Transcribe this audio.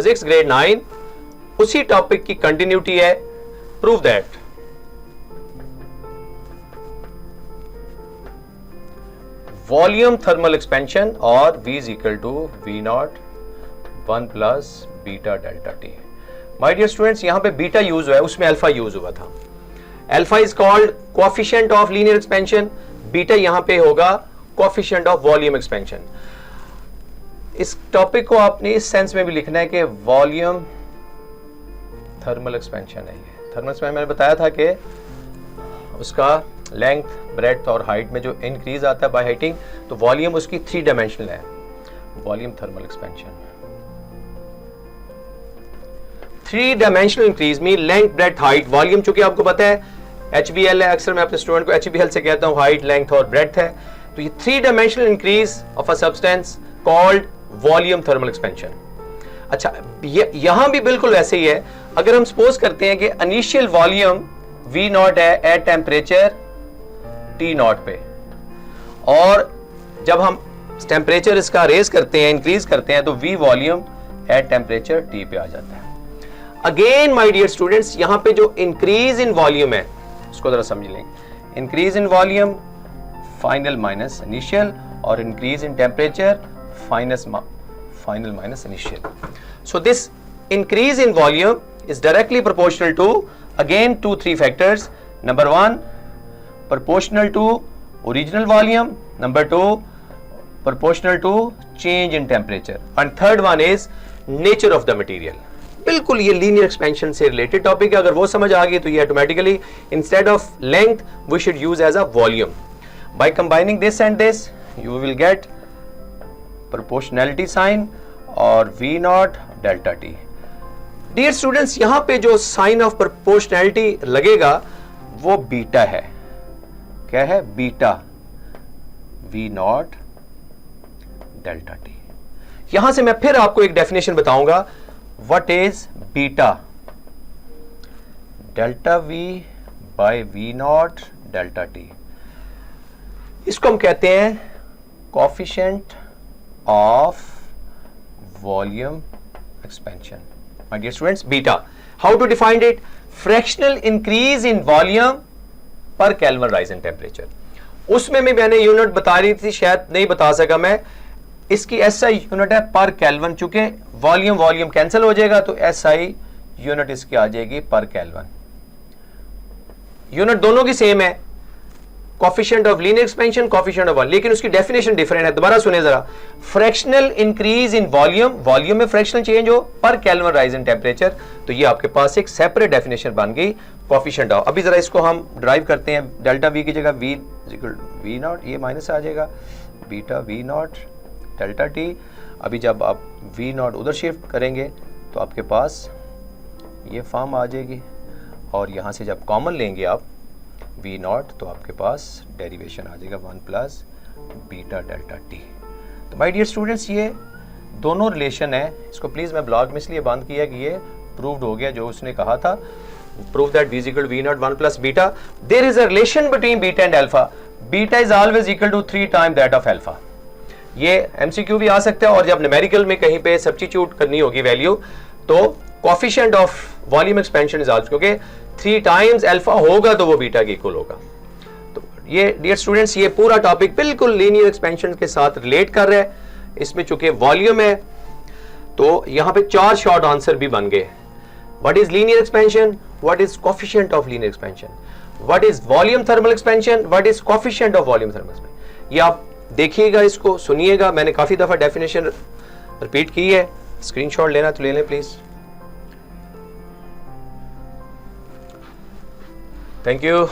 Physics grade 9 उसी topic की continuity है। Prove that volume thermal expansion और V is equal to V naught 1 plus beta delta T. My dear students, यहां पे beta use हुआ है, उसमें अल्फा यूज हुआ था। Alpha is called coefficient of linear expansion, beta यहां पे होगा कोएफिशिएंट ऑफ वॉल्यूम एक्सपेंशन। इस टॉपिक को आपने इस सेंस में भी लिखना है कि वॉल्यूम थर्मल एक्सपेंशन है। ये थर्मल एक्सपेंशन मैंने बताया था कि उसका लेंथ, ब्रेड्थ और हाइट में जो इंक्रीज आता है बाय हाइटिंग, तो वॉल्यूम उसकी 3 डायमेंशनल है। Volume thermal expansion 3 dimensional increase में लेंथ, ब्रेड्थ, हाइट। वॉल्यूम चूंकि आपको पता है HBL है, अक्सर मैं अपने स्टूडेंट को HBL से कहता हूं, हाइट, लेंथ और ब्रेड्थ है। तो ये 3 dimensional increase of a substance called volume thermal expansion. अच्छा, यहां भी बिल्कुल वैसे ही है। अगर हम सपोज करते हैं कि इनिशियल वॉल्यूम V नॉट है एट टेम्परेचर T नॉट पे, और जब हम टेम्परेचर इसका रेज करते हैं, इंक्रीज करते हैं, तो V volume at temperature T पे आ जाता है। अगेन माय डियर स्टूडेंट्स, यहां पे जो इंक्रीज इन वॉल्यूम है उसको जरा समझ लेंगे। Increase in volume final minus initial, और increase in temperature final minus initial. So this increase in volume is directly proportional to again 2-3 factors. Number 1, proportional to original volume. Number 2, proportional to change in temperature. And third one is nature of the material. बिल्कुल ये linear expansion से related topic है। अगर वो समझ आ गई तो ये automatically instead of length we should use as a volume. By combining this and this you will get proportionality sign और V naught delta T. Dear students, यहां पे जो साइन ऑफ प्रोपोर्शनैलिटी लगेगा वो बीटा है। क्या है? Beta V naught delta T. यहां से मैं फिर आपको एक डेफिनेशन बताऊंगा। What is beta? Delta V by V naught delta T. इसको हम कहते हैं coefficient of volume expansion. My dear students, beta. How to define it? Fractional increase in volume per Kelvin rise in temperature. उसमें भी मैंने unit बता रही थी, शायद नहीं बता सका मैं। इसकी SI यूनिट है पर केल्विन, चूंकि वॉल्यूम कैंसिल हो जाएगा तो SI यूनिट इसकी आ जाएगी पर केल्विन। यूनिट दोनों की सेम है, coefficient of linear expansion, coefficient of, लेकिन उसकी डेफिनेशन डिफरेंट है। दोबारा सुने जरा। फ्रैक्शनल इंक्रीज इन वॉल्यूम में फ्रैक्शनल चेंज हो पर केल्विन राइज इन टेम्परेचर, तो ये आपके पास एक सेपरेट डेफिनेशन बन गई कोएफिशिएंट ऑफ। अभी जरा इसको हम ड्राइव करते हैं। डेल्टा V की जगह V नॉट, ये माइनस आ जाएगा, beta V naught delta T. अभी जब आप V नॉट उधर शिफ्ट करेंगे तो आपके पास ये फॉर्म आ जाएगी, और यहां से जब कॉमन लेंगे आप V नॉट तो आपके पास डेरिवेशन आ जाएगा 1 प्लस बीटा डेल्टा टी। तो माय डियर स्टूडेंट्स, ये दोनों रिलेशन है। इसको प्लीज मैं ब्लॉग में इसलिए बंद किया कि ये प्रूव्ड हो गया जो उसने कहा था। Prove that V is equal to V naught 1 plus beta. There is a relation between beta and alpha. Beta is always equal to 3 time that of alpha. ये MCQ भी आ सकता है, और जब न्यूमेरिकल में कहीं पे सब्स्टिट्यूट करनी होगी वैल्यू, तो coefficient of volume expansion is also, क्योंकि 3 टाइम्स अल्फा होगा तो वो बीटा के इक्वल होगा। तो ये डियर स्टूडेंट्स, ये पूरा टॉपिक बिल्कुल लीनियर एक्सपेंशन के साथ रिलेट कर रहा है। इसमें चूंकि वॉल्यूम है तो यहां पे 4 शॉर्ट आंसर भी बन गए। What is linear expansion? What is coefficient of linear expansion? What is volume thermal expansion? What is coefficient of volume thermal expansion? ये आप देखिएगा, इसको सुनिएगा। मैंने काफी दफा डेफिनेशन रिपीट की है। स्क्रीनशॉट लेना तो ले लें प्लीज। Thank you.